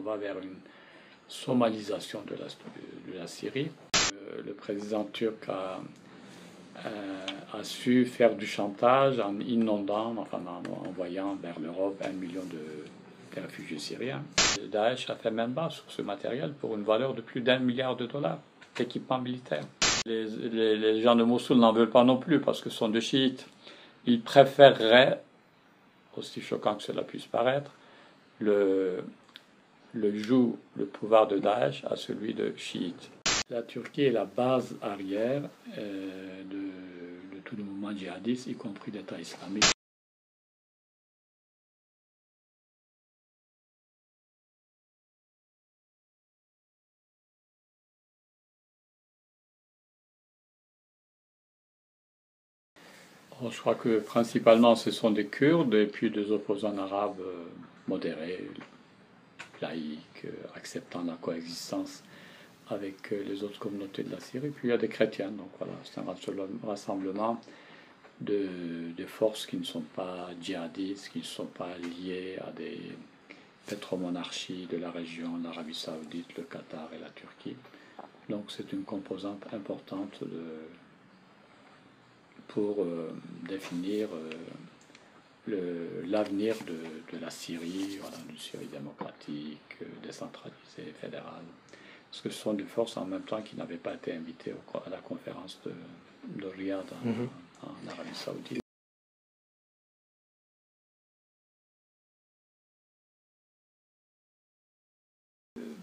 va vers une somalisation de la Syrie. Le président turc a su faire du chantage en inondant, enfin en envoyant vers l'Europe 1 million de réfugiés syriens. Daesh a fait main basse sur ce matériel pour une valeur de plus d'1 milliard de dollars d'équipement militaire. Les gens de Mossoul n'en veulent pas non plus parce que ce sont des chiites. Ils préféreraient, aussi choquant que cela puisse paraître, le pouvoir de Daesh à celui de chiites. La Turquie est la base arrière de tout le mouvement djihadiste, y compris l'État islamique. Je crois que principalement ce sont des Kurdes et puis des opposants arabes modérés, laïcs, acceptant la coexistence avec les autres communautés de la Syrie. Puis il y a des chrétiens, donc voilà, c'est un rassemblement de forces qui ne sont pas djihadistes, qui ne sont pas liées à des pétromonarchies de la région, l'Arabie Saoudite, le Qatar et la Turquie. Donc c'est une composante importante pour définir l'avenir de la Syrie, voilà, une Syrie démocratique, décentralisée, fédérale. Parce que ce sont des forces en même temps qui n'avaient pas été invitées à la conférence de Riyad en Arabie Saoudite.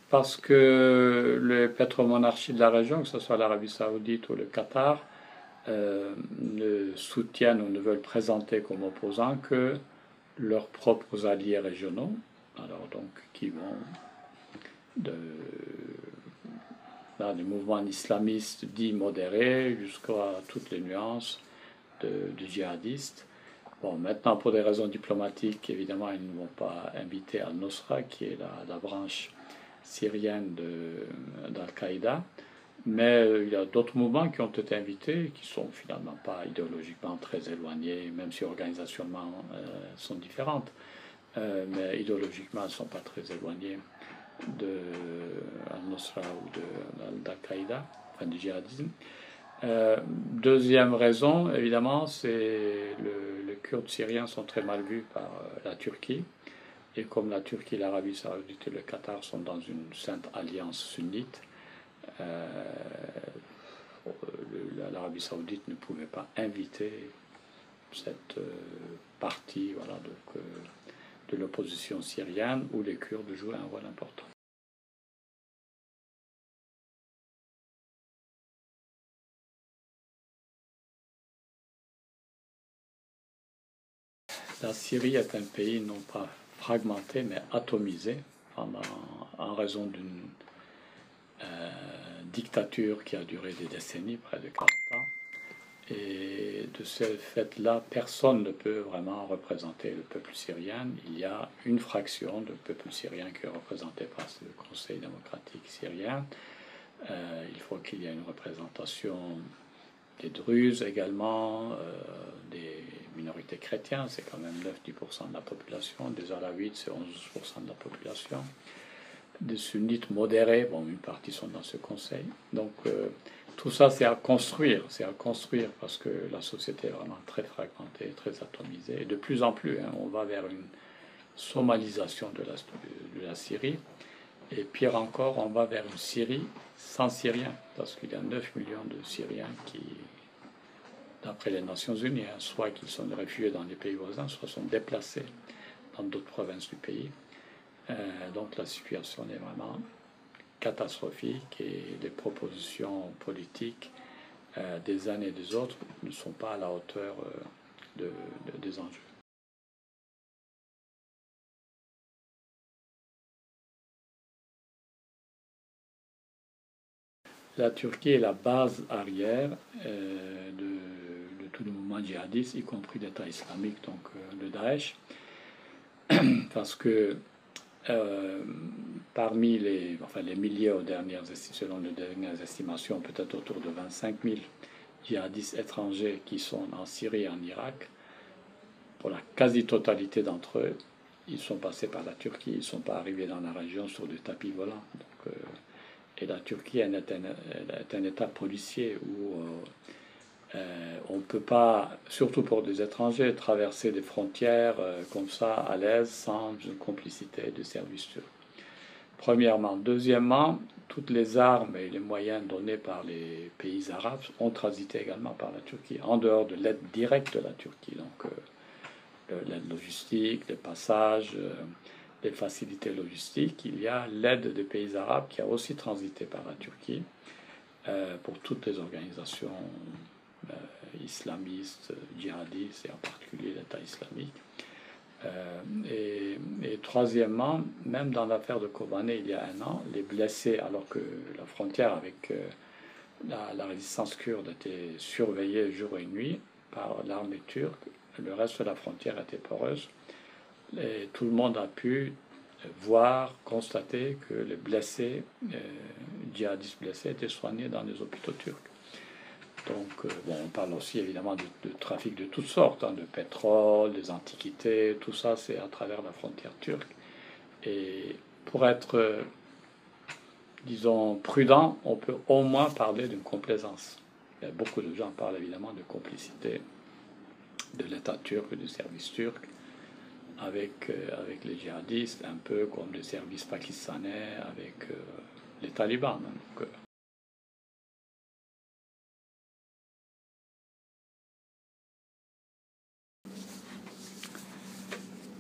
Parce que les pétromonarchies de la région, que ce soit l'Arabie Saoudite ou le Qatar, ne soutiennent ou ne veulent présenter comme opposants que leurs propres alliés régionaux, alors donc qui vont des mouvements islamistes dits modérés jusqu'à toutes les nuances de djihadistes. Bon, maintenant, pour des raisons diplomatiques, évidemment, ils ne vont pas inviter Al-Nusra, qui est la branche syrienne d'Al-Qaïda. Mais il y a d'autres mouvements qui ont été invités, qui sont finalement pas idéologiquement très éloignés, même si organisationnellement sont différentes. Mais idéologiquement, elles ne sont pas très éloignées de Al-Nusra ou d'Al-Qaïda, enfin du djihadisme. Deuxième raison, évidemment, c'est les Kurdes syriens sont très mal vus par la Turquie. Et comme la Turquie, l'Arabie Saoudite et le Qatar sont dans une sainte alliance sunnite, l'Arabie Saoudite ne pouvait pas inviter cette partie voilà, donc, de l'opposition syrienne où les Kurdes jouaient un rôle important. La Syrie est un pays non pas fragmenté mais atomisé en raison d'une dictature qui a duré des décennies, près de 40 ans. Et de ce fait-là, personne ne peut vraiment représenter le peuple syrien. Il y a une fraction du peuple syrien qui est représentée par le Conseil démocratique syrien. Il faut qu'il y ait une représentation des Druzes également, des minorités chrétiennes, c'est quand même 9-10% de la population, des Alaouites, c'est 11% de la population, des sunnites modérés, bon, une partie sont dans ce conseil. Donc tout ça, c'est à construire parce que la société est vraiment très fragmentée, très atomisée, et de plus en plus, on va vers une somalisation de la Syrie, et pire encore, on va vers une Syrie sans Syriens, parce qu'il y a 9 millions de Syriens qui, d'après les Nations Unies, soit qu'ils sont réfugiés dans les pays voisins, soit sont déplacés dans d'autres provinces du pays. Donc la situation est vraiment catastrophique et les propositions politiques des uns et des autres ne sont pas à la hauteur des enjeux. La Turquie est la base arrière de tout le mouvement djihadiste, y compris l'État islamique, donc le Daesh, parce que parmi les milliers selon les dernières estimations, peut-être autour de 25 000 djihadistes étrangers qui sont en Syrie et en Irak, pour la quasi-totalité d'entre eux, ils sont passés par la Turquie, ils ne sont pas arrivés dans la région sur des tapis volants. Donc, et la Turquie est un État policier où on ne peut pas, surtout pour des étrangers, traverser des frontières comme ça à l'aise sans une complicité des services turcs. Premièrement. Deuxièmement, toutes les armes et les moyens donnés par les pays arabes ont transité également par la Turquie, en dehors de l'aide directe de la Turquie. Donc l'aide logistique, les passages, les facilités logistiques, il y a l'aide des pays arabes qui a aussi transité par la Turquie pour toutes les organisations islamistes, djihadistes et en particulier l'État islamique. Et troisièmement, même dans l'affaire de Kobané il y a un an, les blessés, alors que la frontière avec la résistance kurde était surveillée jour et nuit par l'armée turque, le reste de la frontière était poreuse, et tout le monde a pu voir, constater que les blessés, djihadistes blessés, étaient soignés dans les hôpitaux turcs. Donc, bon, on parle aussi évidemment de trafic de toutes sortes, de pétrole, des antiquités, tout ça c'est à travers la frontière turque. Et pour être, disons, prudent, on peut au moins parler d'une complaisance. Il y a beaucoup de gens parlent évidemment de complicité de l'État turc, du service turc, avec les djihadistes, un peu comme le service pakistanais avec les talibans. Donc,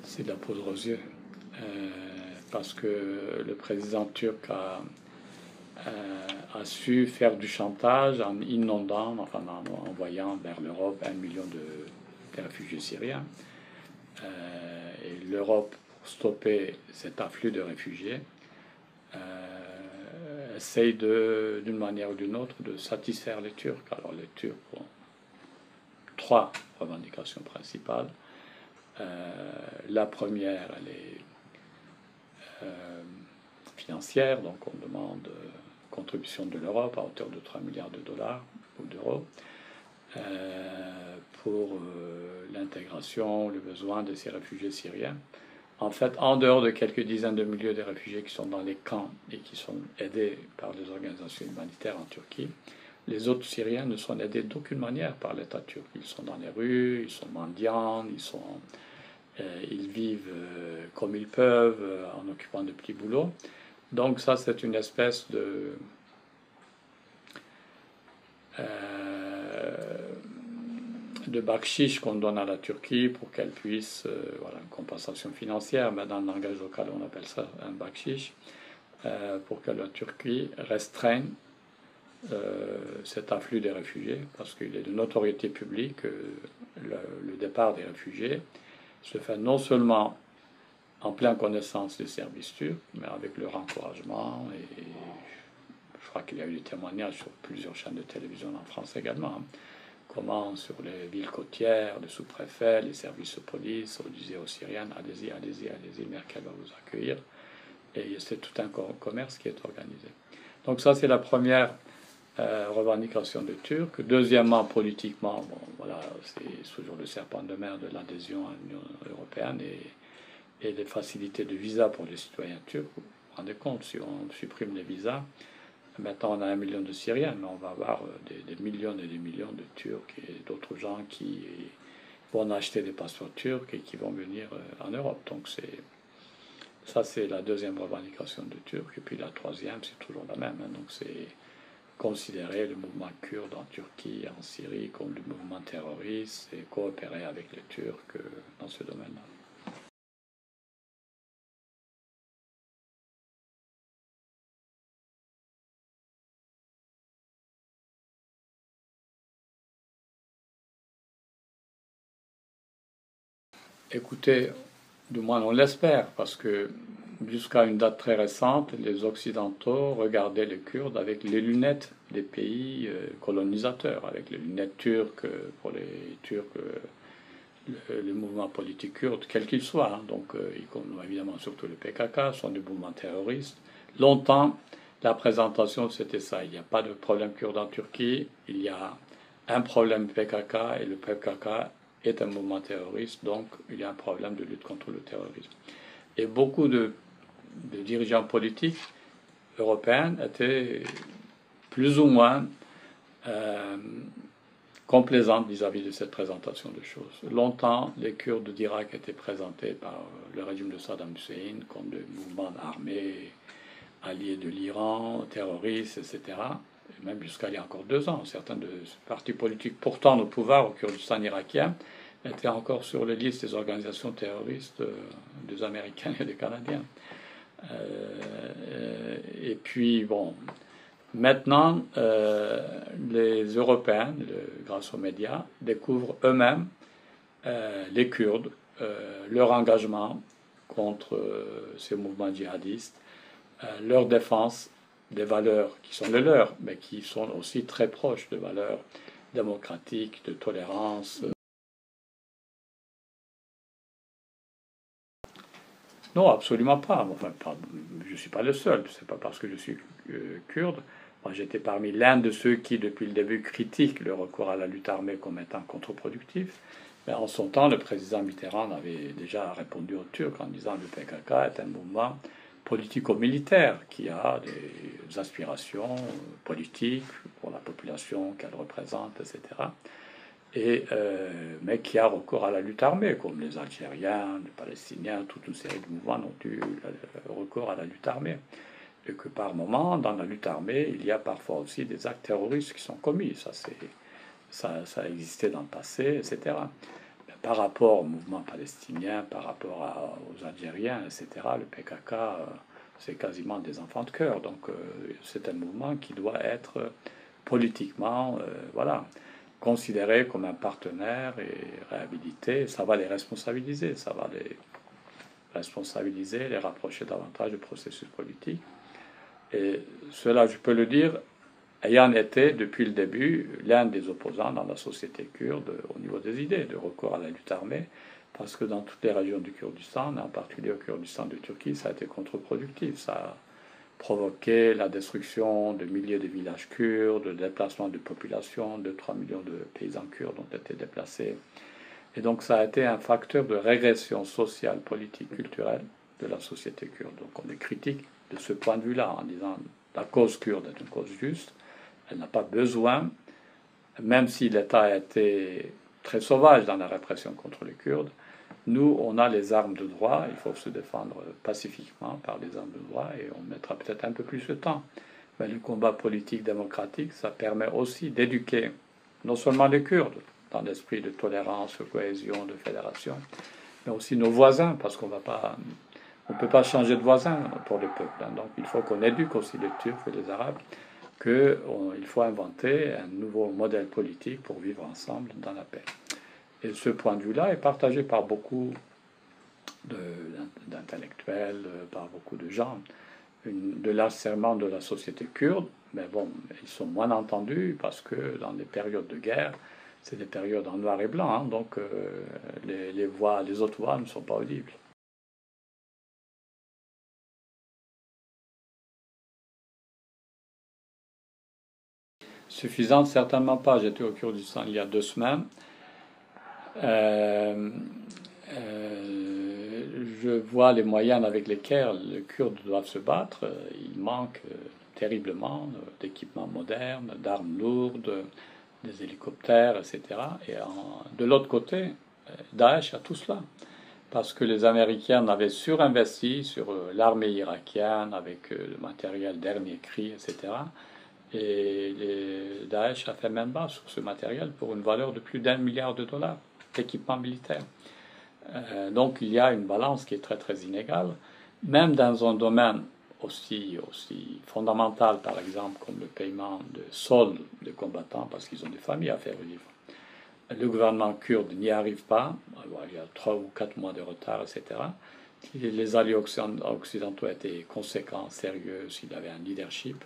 c'est de la poudre aux yeux, parce que le président turc a su faire du chantage en inondant, enfin en envoyant vers l'Europe 1 million de réfugiés syriens. Et l'Europe, pour stopper cet afflux de réfugiés, essaye d'une manière ou d'une autre de satisfaire les Turcs. Alors les Turcs ont trois revendications principales. La première, elle est financière, donc on demande contribution de l'Europe à hauteur de 3 milliards de dollars ou d'euros pour l'intégration, le besoin de ces réfugiés syriens. En fait, en dehors de quelques dizaines de milliers de réfugiés qui sont dans les camps et qui sont aidés par des organisations humanitaires en Turquie, les autres Syriens ne sont aidés d'aucune manière par l'État turc. Ils sont dans les rues, ils sont mendiants, ils vivent comme ils peuvent en occupant de petits boulots. Donc ça, c'est une espèce de bakshish qu'on donne à la Turquie pour qu'elle puisse, voilà, une compensation financière, mais dans le langage local on appelle ça un bakshish, pour que la Turquie restreigne cet afflux des réfugiés, parce qu'il est de notoriété publique que le départ des réfugiés se fait non seulement en pleine connaissance des services turcs, mais avec leur encouragement, et je crois qu'il y a eu des témoignages sur plusieurs chaînes de télévision en France également, comment sur les villes côtières, les sous-préfets, les services de police, on disait aux Syriens, allez-y, allez-y, allez-y, Merkel va vous accueillir, et c'est tout un commerce qui est organisé. Donc ça, c'est la première revendication des Turcs. Deuxièmement, politiquement, bon, voilà, c'est toujours le serpent de mer de l'adhésion à l'Union européenne et les facilités de visa pour les citoyens turcs. Vous vous rendez compte, si on supprime les visas, maintenant on a 1 million de Syriens, mais on va avoir des millions et des millions de Turcs et d'autres gens qui vont acheter des passeports turcs et qui vont venir en Europe. Donc ça c'est la deuxième revendication des Turcs. Et puis la troisième, c'est toujours la même. Donc c'est considérer le mouvement kurde en Turquie et en Syrie comme le mouvement terroriste et coopérer avec les Turcs dans ce domaine-là. Écoutez, du moins on l'espère, parce que jusqu'à une date très récente, les Occidentaux regardaient les Kurdes avec les lunettes des pays colonisateurs, avec les lunettes turques pour les Turcs, le mouvement politique kurde, quel qu'il soit. Hein. Donc, évidemment, surtout le PKK, sont des mouvements terroristes. Longtemps, la présentation, c'était ça. Il n'y a pas de problème kurde en Turquie, il y a un problème PKK, et le PKK est un mouvement terroriste, donc il y a un problème de lutte contre le terrorisme. Et beaucoup de dirigeants politiques européens étaient plus ou moins complaisants vis-à-vis de cette présentation de choses. Longtemps, les Kurdes d'Irak étaient présentés par le régime de Saddam Hussein comme des mouvements armés alliés de l'Iran, terroristes, etc. Et même jusqu'à il y a encore 2 ans, certains de ces partis politiques pourtant au pouvoir au Kurdistan irakien étaient encore sur les listes des organisations terroristes des Américains et des Canadiens. Et puis, bon, maintenant, les Européens, grâce aux médias, découvrent eux-mêmes, les Kurdes, leur engagement contre ces mouvements djihadistes, leur défense des valeurs qui sont les leurs, mais qui sont aussi très proches de valeurs démocratiques, de tolérance. Non, absolument pas. Enfin, je ne suis pas le seul. Ce n'est pas parce que je suis kurde. Moi, j'étais parmi l'un de ceux qui, depuis le début, critiquent le recours à la lutte armée comme étant contre-productif. Mais en son temps, le président Mitterrand avait déjà répondu aux Turcs en disant que le PKK est un mouvement politico-militaire qui a des aspirations politiques pour la population qu'elle représente, etc. Mais qui a recours à la lutte armée, comme les Algériens, les Palestiniens, toute une série de mouvements ont eu recours à la lutte armée. Et que par moment, dans la lutte armée, il y a parfois aussi des actes terroristes qui sont commis. Ça a existé dans le passé, etc. Mais par rapport au mouvement palestinien, par rapport aux Algériens, etc., le PKK, c'est quasiment des enfants de cœur. Donc c'est un mouvement qui doit être politiquement, voilà, considéré comme un partenaire et réhabilité. Ça va les responsabiliser, les rapprocher davantage du processus politique. Et cela, je peux le dire, ayant été depuis le début l'un des opposants dans la société kurde au niveau des idées de recours à la lutte armée, parce que dans toutes les régions du Kurdistan, en particulier au Kurdistan de Turquie, ça a été contre-productif. Ça a provoqué la destruction de milliers de villages kurdes, le déplacement de population, 2-3 millions de paysans kurdes ont été déplacés. Et donc ça a été un facteur de régression sociale, politique, culturelle de la société kurde. Donc on est critique de ce point de vue-là, en disant la cause kurde est une cause juste, elle n'a pas besoin, même si l'État a été très sauvage dans la répression contre les Kurdes, nous, on a les armes de droit, il faut se défendre pacifiquement par les armes de droit, et on mettra peut-être un peu plus de temps. Mais le combat politique démocratique, ça permet aussi d'éduquer non seulement les Kurdes, dans l'esprit de tolérance, de cohésion, de fédération, mais aussi nos voisins, parce qu'on ne peut pas changer de voisin pour le peuple. Donc il faut qu'on éduque aussi les Turcs et les Arabes qu'il faut inventer un nouveau modèle politique pour vivre ensemble dans la paix. Et ce point de vue-là est partagé par beaucoup d'intellectuels, par beaucoup de gens, de l'asserment de la société kurde, mais bon, ils sont moins entendus parce que dans les périodes de guerre, c'est des périodes en noir et blanc, hein, donc les autres voix ne sont pas audibles. Suffisante, certainement pas. J'étais au Kurdistan il y a 2 semaines. Je vois les moyens avec lesquels les Kurdes doivent se battre. Il manque terriblement d'équipements modernes, d'armes lourdes, des hélicoptères, etc. Et de l'autre côté, Daesh a tout cela. Parce que les Américains avaient surinvesti sur l'armée irakienne avec le matériel dernier cri, etc. Et Daesh a fait main basse sur ce matériel pour une valeur de plus d'1 milliard de dollars d'équipement militaire. Donc il y a une balance qui est très très inégale, même dans un domaine aussi fondamental, par exemple, comme le paiement de soldes de combattants, parce qu'ils ont des familles à faire vivre. Le gouvernement kurde n'y arrive pas, il y a 3 ou 4 mois de retard, etc. Si les alliés occidentaux étaient conséquents, sérieux, s'il avait un leadership,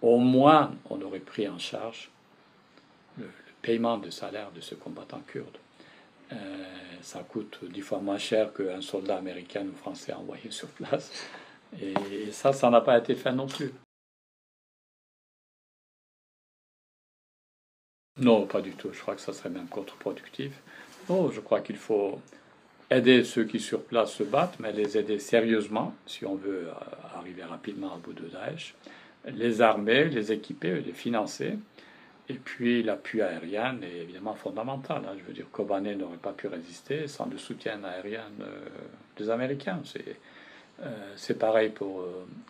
au moins on aurait pris en charge le paiement de salaire de ce combattant kurde. Ça coûte 10 fois moins cher qu'un soldat américain ou français envoyé sur place. Et ça n'a pas été fait non plus. Non, pas du tout. Je crois que ça serait même contre-productif. Oh, je crois qu'il faut aider ceux qui sur place se battent, mais les aider sérieusement si on veut arriver rapidement au bout de Daesh, les armer, les équiper, les financer. Et puis l'appui aérien est évidemment fondamental, hein. Je veux dire, Kobané n'aurait pas pu résister sans le soutien aérien des Américains. C'est pareil pour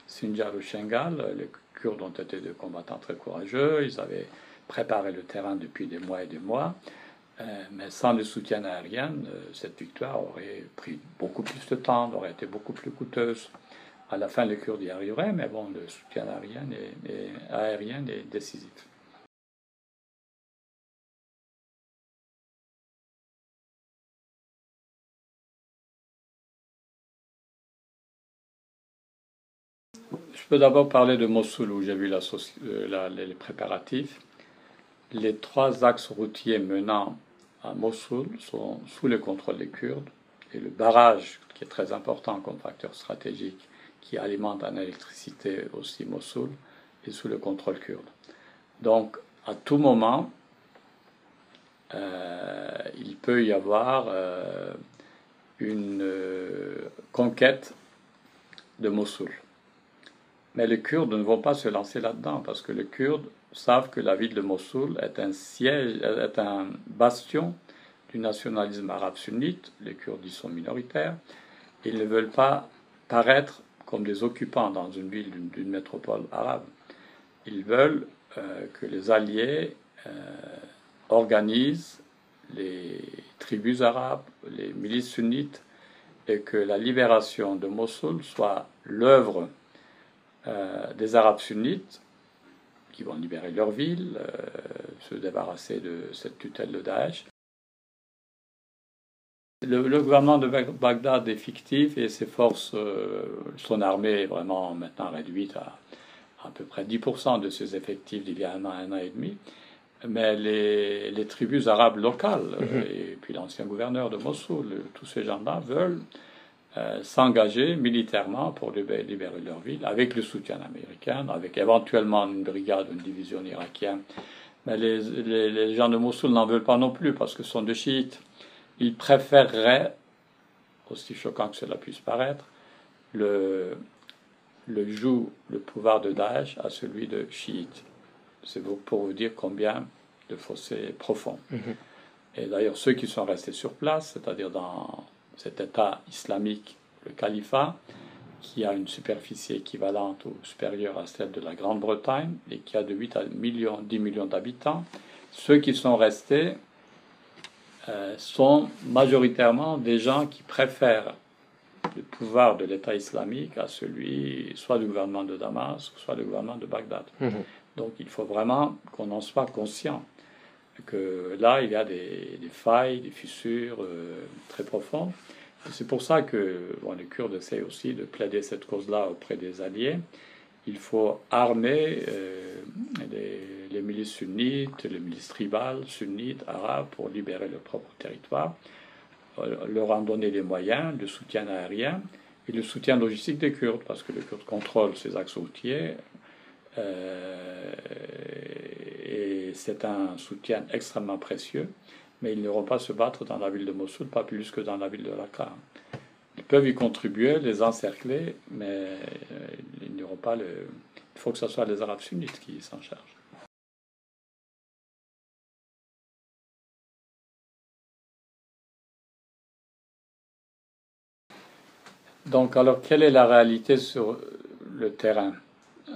Sinjar ou Shengal. Les Kurdes ont été des combattants très courageux. Ils avaient préparé le terrain depuis des mois et des mois. Mais sans le soutien aérien, cette victoire aurait pris beaucoup plus de temps, aurait été beaucoup plus coûteuse. À la fin, les Kurdes y arriveraient, mais bon, le soutien aérien est décisif. Je peux d'abord parler de Mossoul, où j'ai vu les préparatifs. Les trois axes routiers menant à Mossoul sont sous le contrôle des Kurdes. Et le barrage, qui est très important comme facteur stratégique, qui alimente en électricité aussi Mossoul, est sous le contrôle kurde. Donc, à tout moment, il peut y avoir une conquête de Mossoul. Mais les Kurdes ne vont pas se lancer là-dedans parce que les Kurdes savent que la ville de Mossoul est un siège, est un bastion du nationalisme arabe sunnite. Les Kurdes y sont minoritaires. Ils ne veulent pas paraître comme des occupants dans une ville d'une métropole arabe. Ils veulent que les alliés organisent les tribus arabes, les milices sunnites, et que la libération de Mossoul soit l'œuvre des Arabes sunnites qui vont libérer leur ville, se débarrasser de cette tutelle de Daesh. Le gouvernement de Bagdad est fictif et ses forces, son armée est vraiment maintenant réduite à peu près 10% de ses effectifs d'il y a un an et demi. Mais les tribus arabes locales, et puis l'ancien gouverneur de Mossoul, tous ces gens-là veulent s'engager militairement pour libérer leur ville, avec le soutien américain, avec éventuellement une brigade, une division irakienne. Mais les gens de Mossoul n'en veulent pas non plus, parce que ce sont des chiites. Ils préféreraient, aussi choquant que cela puisse paraître, le pouvoir de Daesh à celui de chiites. C'est pour vous dire combien de fossés profonds. Et d'ailleurs, ceux qui sont restés sur place, c'est-à-dire dans cet État islamique, le califat, qui a une superficie équivalente ou supérieure à celle de la Grande-Bretagne et qui a de 8 à 10 millions d'habitants, ceux qui sont restés sont majoritairement des gens qui préfèrent le pouvoir de l'État islamique à celui soit du gouvernement de Damas, soit du gouvernement de Bagdad. Donc il faut vraiment qu'on en soit conscient, que là, il y a des failles, des fissures très profondes. C'est pour ça que les Kurdes essaient aussi de plaider cette cause-là auprès des alliés. Il faut armer les milices sunnites, les milices tribales, sunnites, arabes, pour libérer leur propre territoire, leur en donner les moyens, le soutien aérien et le soutien logistique des Kurdes, parce que les Kurdes contrôlent ces axes routiers. Et c'est un soutien extrêmement précieux, mais ils n'iront pas se battre dans la ville de Mossoul, pas plus que dans la ville de Raqqa. Ils peuvent y contribuer, les encercler, mais ils n'auront pas le. Il faut que ce soit les Arabes sunnites qui s'en chargent. Donc, alors, quelle est la réalité sur le terrain?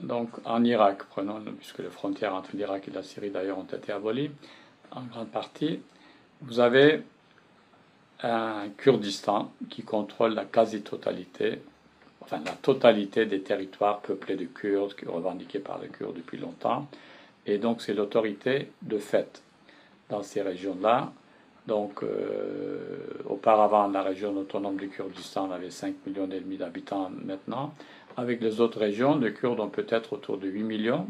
Donc, en Irak, prenons, puisque les frontières entre l'Irak et la Syrie d'ailleurs ont été abolies, en grande partie, vous avez un Kurdistan qui contrôle la quasi-totalité, enfin la totalité des territoires peuplés de Kurdes, revendiqués par les Kurdes depuis longtemps. Et donc c'est l'autorité de fait dans ces régions-là. Donc auparavant, la région autonome du Kurdistan avait 5,5 millions d'habitants maintenant. Avec les autres régions, les Kurdes ont peut-être autour de 8 millions,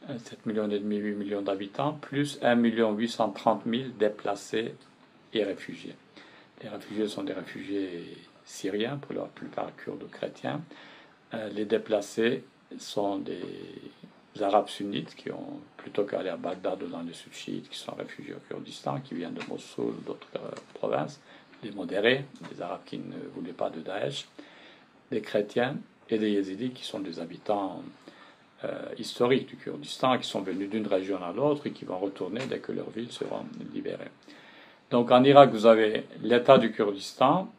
7,5 millions, 8 millions d'habitants, plus 1,830 million déplacés et réfugiés. Les réfugiés sont des réfugiés syriens, pour la plupart kurdes ou chrétiens. Les déplacés sont des Arabes sunnites qui ont, plutôt qu'aller à Bagdad ou dans les sud chiites, qui sont réfugiés au Kurdistan, qui viennent de Mossoul, d'autres provinces, les modérés, les Arabes qui ne voulaient pas de Daesh, des chrétiens et des yézidis qui sont des habitants historiques du Kurdistan, qui sont venus d'une région à l'autre et qui vont retourner dès que leurs villes seront libérées. Donc en Irak, vous avez l'État du Kurdistan,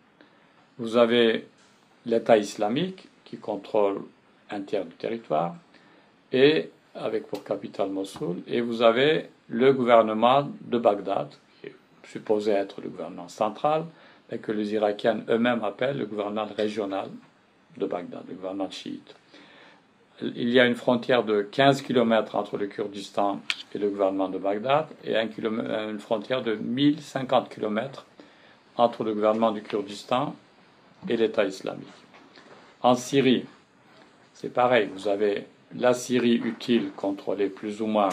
vous avez l'État islamique qui contrôle un tiers du territoire, et avec pour capitale Mossoul, et vous avez le gouvernement de Bagdad, qui est supposé être le gouvernement central, mais que les Irakiens eux-mêmes appellent le gouvernement régional de Bagdad, le gouvernement chiite. Il y a une frontière de 15 km entre le Kurdistan et le gouvernement de Bagdad, et une frontière de 1050 km entre le gouvernement du Kurdistan et l'État islamique. En Syrie, c'est pareil, vous avez la Syrie utile, contrôlée plus ou moins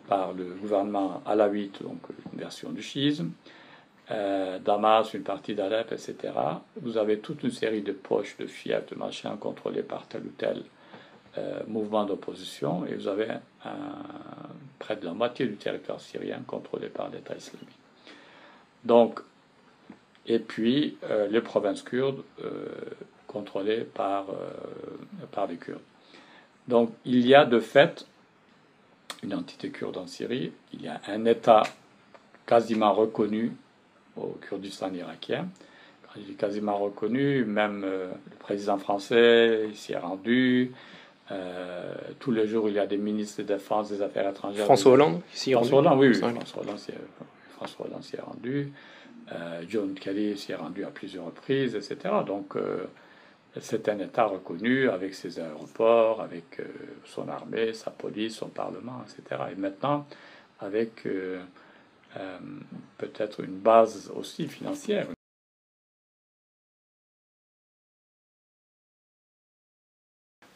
par le gouvernement alawite, donc une version du chiisme, Damas, une partie d'Alep, etc. Vous avez toute une série de poches, de fiefs, de machins contrôlés par tel ou tel mouvement d'opposition, et vous avez près de la moitié du territoire syrien contrôlé par l'État islamique. Donc, et puis les provinces kurdes contrôlées par les Kurdes. Donc il y a de fait une entité kurde en Syrie, il y a un État quasiment reconnu au Kurdistan irakien. Quand je dis quasiment reconnu, même le président français s'y est rendu. Tous les jours, il y a des ministres de défense, des affaires étrangères. François Hollande s'y est rendu. François Hollande, oui. François Hollande s'y est rendu. John Kelly s'y est rendu à plusieurs reprises, etc. Donc c'est un État reconnu avec ses aéroports, avec son armée, sa police, son parlement, etc. Et maintenant, avec peut-être une base aussi financière.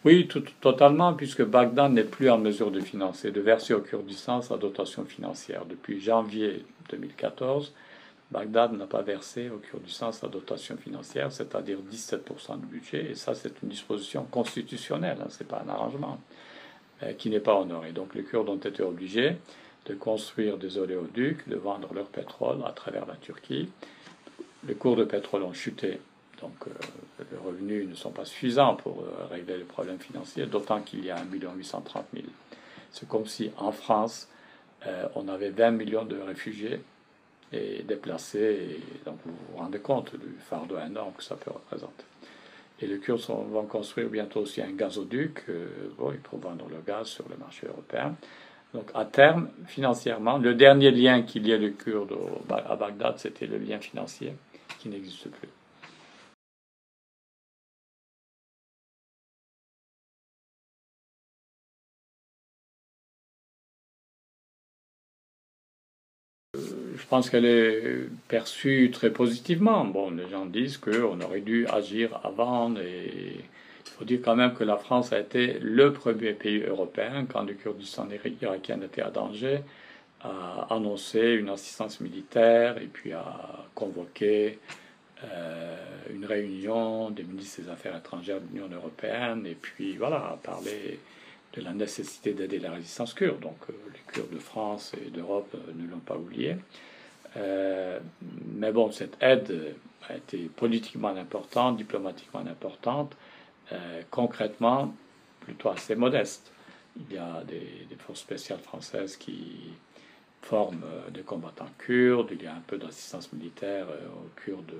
Oui, totalement, puisque Bagdad n'est plus en mesure de financer, de verser au Kurdistan sa dotation financière. Depuis janvier 2014, Bagdad n'a pas versé au Kurdistan sa dotation financière, c'est-à-dire 17% du budget, et ça c'est une disposition constitutionnelle, ce n'est pas un arrangement, qui n'est pas honoré. Donc les Kurdes ont été obligés de construire des oléoducs, de vendre leur pétrole à travers la Turquie. Les cours de pétrole ont chuté, donc les revenus ne sont pas suffisants pour régler les problèmes financiers, d'autant qu'il y a 1 830 000. C'est comme si en France, on avait 20 millions de réfugiés et déplacés, et donc vous vous rendez compte du fardeau énorme que ça peut représenter. Et les Kurdes vont construire bientôt aussi un gazoduc pour vendre le gaz sur le marché européen. Donc à terme, financièrement, le dernier lien qui liait les Kurdes à Bagdad, c'était le lien financier qui n'existe plus. Je pense qu'elle est perçue très positivement. Bon, les gens disent qu'on aurait dû agir avant, et il faut dire quand même que la France a été le premier pays européen, quand le Kurdistan irakien était à danger, à annoncer une assistance militaire et puis à convoquer une réunion des ministres des Affaires étrangères de l'Union européenne, et puis voilà, à parler de la nécessité d'aider la résistance kurde. Donc les Kurdes de France et d'Europe ne l'ont pas oublié. Mais bon, cette aide a été politiquement importante, diplomatiquement importante, concrètement plutôt assez modeste. Il y a des forces spéciales françaises qui forment des combattants kurdes, il y a un peu d'assistance militaire aux Kurdes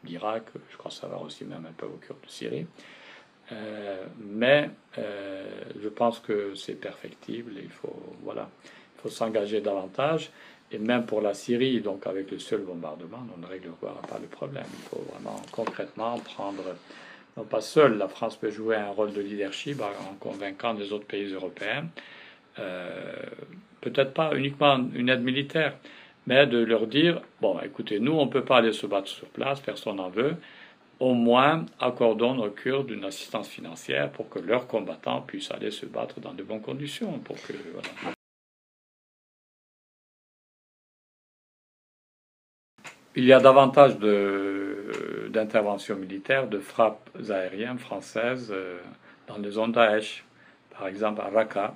d'Irak, je crois savoir aussi même un peu aux Kurdes de Syrie. Mais je pense que c'est perfectible, et il faut s'engager davantage. Et même pour la Syrie, donc avec le seul bombardement, on ne réglera pas le problème. Il faut vraiment concrètement prendre, non pas seul, la France peut jouer un rôle de leadership en convaincant les autres pays européens, peut-être pas uniquement une aide militaire, mais de leur dire, bon, écoutez, nous, on ne peut pas aller se battre sur place, personne n'en veut, au moins accordons aux Kurdes une assistance financière pour que leurs combattants puissent aller se battre dans de bonnes conditions, pour que, voilà. Il y a davantage d'interventions militaires, de frappes aériennes françaises dans les zones Daesh. par exemple à Raqqa,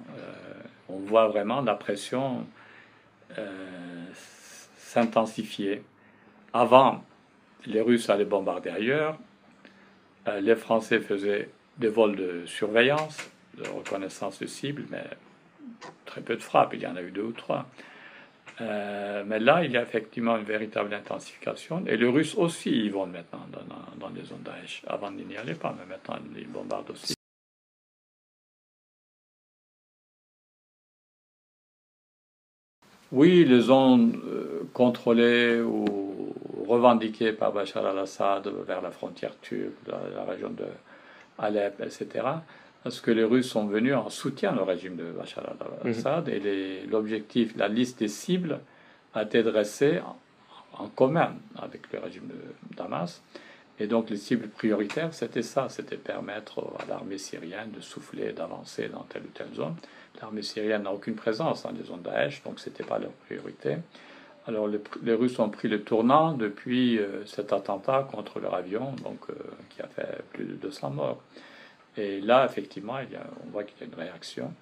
on voit vraiment la pression s'intensifier. Avant, les Russes allaient bombarder ailleurs, les Français faisaient des vols de surveillance, de reconnaissance de cibles, mais très peu de frappes, il y en a eu 2 ou 3. Mais là, il y a effectivement une véritable intensification. Et les Russes aussi, ils vont maintenant dans les zones Daesh. Avant, ils n'y allaient pas, mais maintenant, ils bombardent aussi. Oui, les zones contrôlées ou revendiquées par Bachar al-Assad vers la frontière turque, la région de Alep, etc. Parce que les Russes sont venus en soutien au régime de Bachar al-Assad et l'objectif, la liste des cibles a été dressée en commun avec le régime de Damas. Et donc les cibles prioritaires, c'était ça, c'était permettre à l'armée syrienne de souffler, d'avancer dans telle ou telle zone. L'armée syrienne n'a aucune présence dans les zones Daesh, donc ce n'était pas leur priorité. Alors les Russes ont pris le tournant depuis cet attentat contre leur avion, donc, qui a fait plus de 200 morts. Et là, effectivement, on voit qu'il y a une réaction.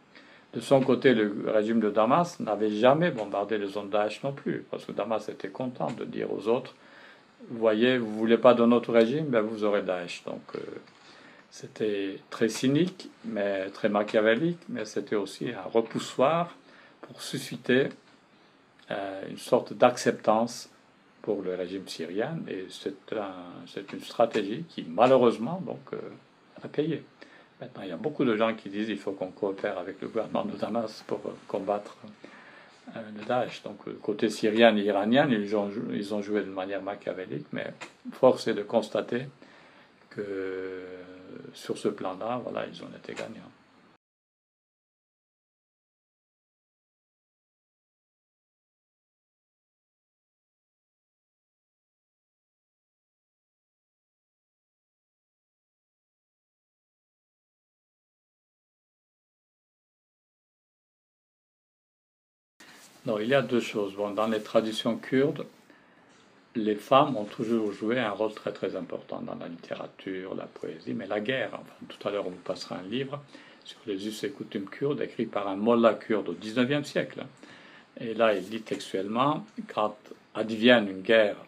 De son côté, le régime de Damas n'avait jamais bombardé les zones Daesh non plus, parce que Damas était content de dire aux autres, vous voyez, vous ne voulez pas de notre régime, ben vous aurez Daesh. Donc c'était très cynique, mais très machiavélique, mais c'était aussi un repoussoir pour susciter une sorte d'acceptance pour le régime syrien. Et c'est une stratégie qui, malheureusement, donc, a payé. Maintenant, il y a beaucoup de gens qui disent qu'il faut qu'on coopère avec le gouvernement de Damas pour combattre le Daesh. Donc, côté syrien et iranien, ils ont joué de manière machiavélique, mais force est de constater que sur ce plan-là, voilà, ils ont été gagnants. Non, il y a 2 choses. Bon, dans les traditions kurdes, les femmes ont toujours joué un rôle très très important dans la littérature, la poésie, mais la guerre. Enfin, tout à l'heure, on vous passera un livre sur les us et coutumes kurdes, écrit par un mollah kurde au XIXe siècle. Et là, il dit textuellement, quand advienne une guerre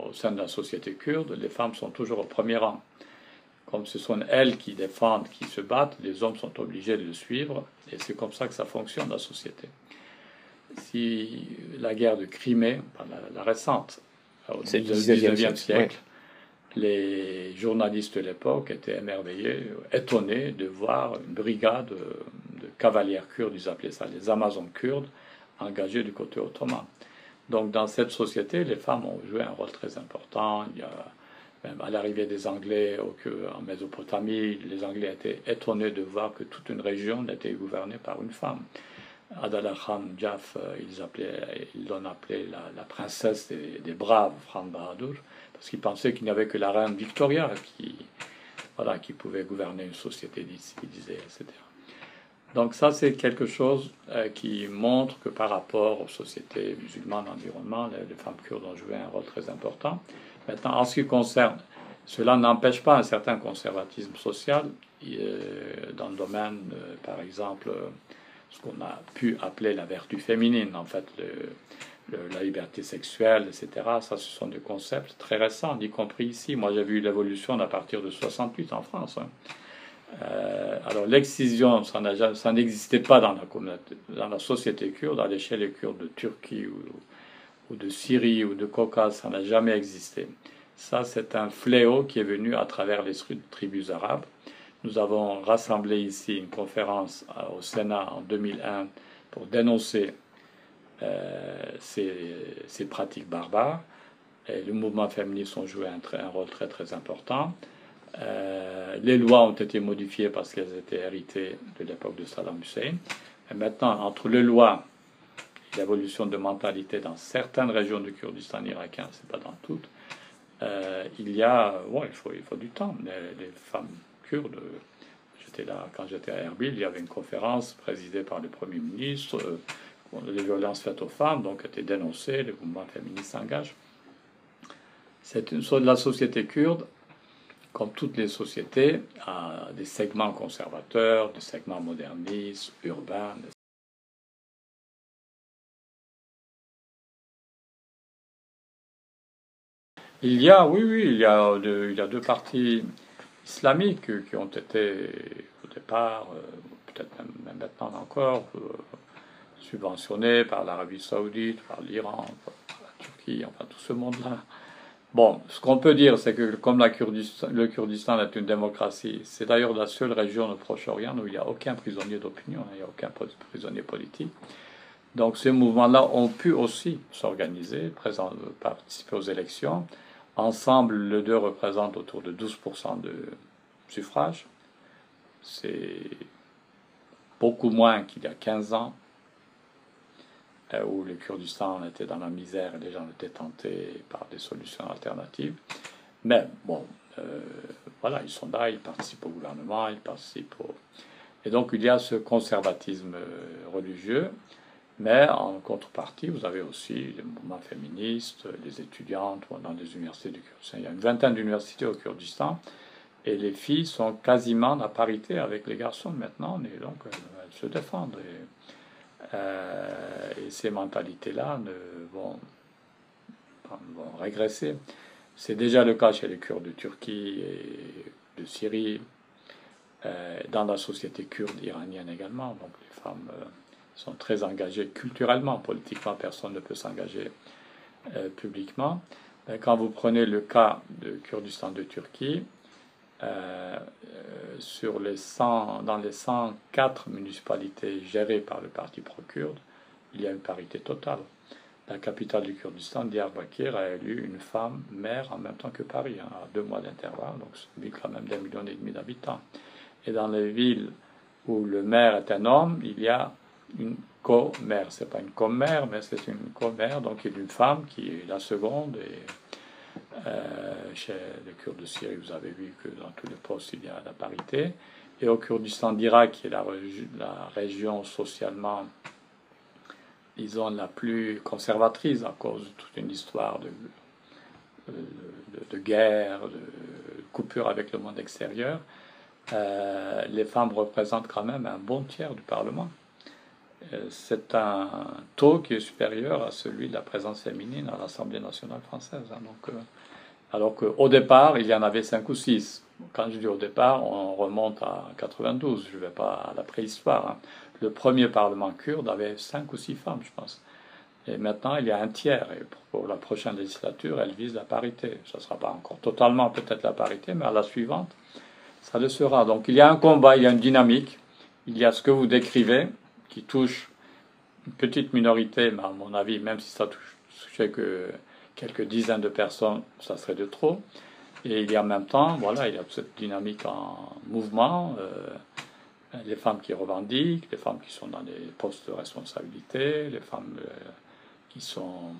au sein de la société kurde, les femmes sont toujours au premier rang. Comme ce sont elles qui défendent, qui se battent, les hommes sont obligés de le suivre, et c'est comme ça que ça fonctionne, la société. Si la guerre de Crimée, la récente, au XIXe siècle, les journalistes de l'époque étaient émerveillés, étonnés de voir une brigade de cavalières kurdes, ils appelaient ça les Amazones kurdes, engagées du côté ottoman. Donc dans cette société, les femmes ont joué un rôle très important. Il y a, même à l'arrivée des Anglais en Mésopotamie, les Anglais étaient étonnés de voir que toute une région était gouvernée par une femme. Adala Khan Jaf, ils l'ont appelée la princesse des braves, Khan Bahadur, parce qu'ils pensaient qu'il n'y avait que la reine Victoria qui pouvait gouverner une société civilisée, etc. Donc ça, c'est quelque chose qui montre que par rapport aux sociétés musulmanes d'environnement, les femmes kurdes ont joué un rôle très important. Maintenant, en ce qui concerne, cela n'empêche pas un certain conservatisme social dans le domaine, par exemple, ce qu'on a pu appeler la vertu féminine, en fait, la liberté sexuelle, etc. Ça, ce sont des concepts très récents, y compris ici. Moi, j'ai vu l'évolution à partir de 68 en France. Alors l'excision, ça n'existait pas dans la société kurde, à l'échelle kurde de Turquie ou de Syrie ou de Caucase, ça n'a jamais existé. Ça, c'est un fléau qui est venu à travers les tribus arabes. Nous avons rassemblé ici une conférence au Sénat en 2001 pour dénoncer ces pratiques barbares. Et le mouvement féministe a joué un rôle très très important. Les lois ont été modifiées parce qu'elles étaient héritées de l'époque de Saddam Hussein. Et maintenant, entre les lois et l'évolution de mentalité dans certaines régions du Kurdistan irakien, c'est pas dans toutes, il faut du temps. Les femmes kurdes, j'étais là quand j'étais à Erbil, il y avait une conférence présidée par le Premier ministre, les violences faites aux femmes, donc étaient dénoncées, le mouvement féministe s'engage. C'est une sorte de la société kurde comme toutes les sociétés, a des segments conservateurs, des segments modernistes, urbains. Il y a, oui, oui, il y a deux partis islamiques qui ont été au départ, peut-être même maintenant encore, subventionnés par l'Arabie Saoudite, par l'Iran, par la Turquie, enfin tout ce monde-là. Bon, ce qu'on peut dire, c'est que comme le Kurdistan est une démocratie, c'est d'ailleurs la seule région du Proche-Orient où il n'y a aucun prisonnier d'opinion, il n'y a aucun prisonnier politique. Donc ces mouvements-là ont pu aussi s'organiser, participer aux élections. Ensemble, les deux représentent autour de 12% de suffrage. C'est beaucoup moins qu'il y a 15 ans, où le Kurdistan était dans la misère et les gens étaient tentés par des solutions alternatives. Mais bon, voilà, ils sont là, ils participent au gouvernement, ils participent au... Et donc il y a ce conservatisme religieux, mais en contrepartie, vous avez aussi les mouvements féministes, les étudiantes dans les universités du Kurdistan. Il y a une vingtaine d'universités au Kurdistan, et les filles sont quasiment à parité avec les garçons maintenant, et donc elles se défendent. Et ces mentalités-là vont régresser. C'est déjà le cas chez les Kurdes de Turquie et de Syrie, dans la société kurde iranienne également. Donc les femmes sont très engagées culturellement, politiquement, personne ne peut s'engager publiquement. Mais quand vous prenez le cas de Kurdistan de Turquie, dans les 104 municipalités gérées par le parti pro-kurde, il y a une parité totale. La capitale du Kurdistan, Diyarbakir, a élu une femme maire en même temps que Paris, hein, à 2 mois d'intervalle, donc c'est une ville quand même d'1,5 million d'habitants. Et dans les villes où le maire est un homme, il y a une co-maire. C'est pas une commère, mais c'est une co-maire, donc il y a une femme qui est la seconde. Et chez les Kurdes de Syrie, vous avez vu que dans tous les postes, il y a la parité. Et au Kurdistan d'Irak, qui est la région socialement, disons, la plus conservatrice à cause de toute une histoire de guerre, de coupure avec le monde extérieur, les femmes représentent quand même un bon tiers du Parlement. C'est un taux qui est supérieur à celui de la présence féminine à l'Assemblée nationale française. Hein. Donc, alors qu'au départ, il y en avait 5 ou 6. Quand je dis au départ, on remonte à 92, je ne vais pas à la préhistoire. Hein. Le premier Parlement kurde avait 5 ou 6 femmes, je pense. Et maintenant, il y a un tiers. Et pour la prochaine législature, elle vise la parité. Ça ne sera pas encore totalement peut-être la parité, mais à la suivante, ça le sera. Donc il y a un combat, il y a une dynamique. Il y a ce que vous décrivez, qui touche une petite minorité, mais à mon avis, même si ça touchait que quelques dizaines de personnes, ça serait de trop. Et il y a en même temps, voilà, il y a cette dynamique en mouvement, les femmes qui revendiquent, les femmes qui sont dans les postes de responsabilité, les femmes qui sont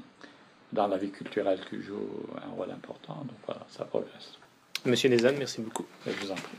dans la vie culturelle qui jouent un rôle important. Donc voilà, ça progresse. Monsieur Nézan, merci beaucoup. Je vous en prie.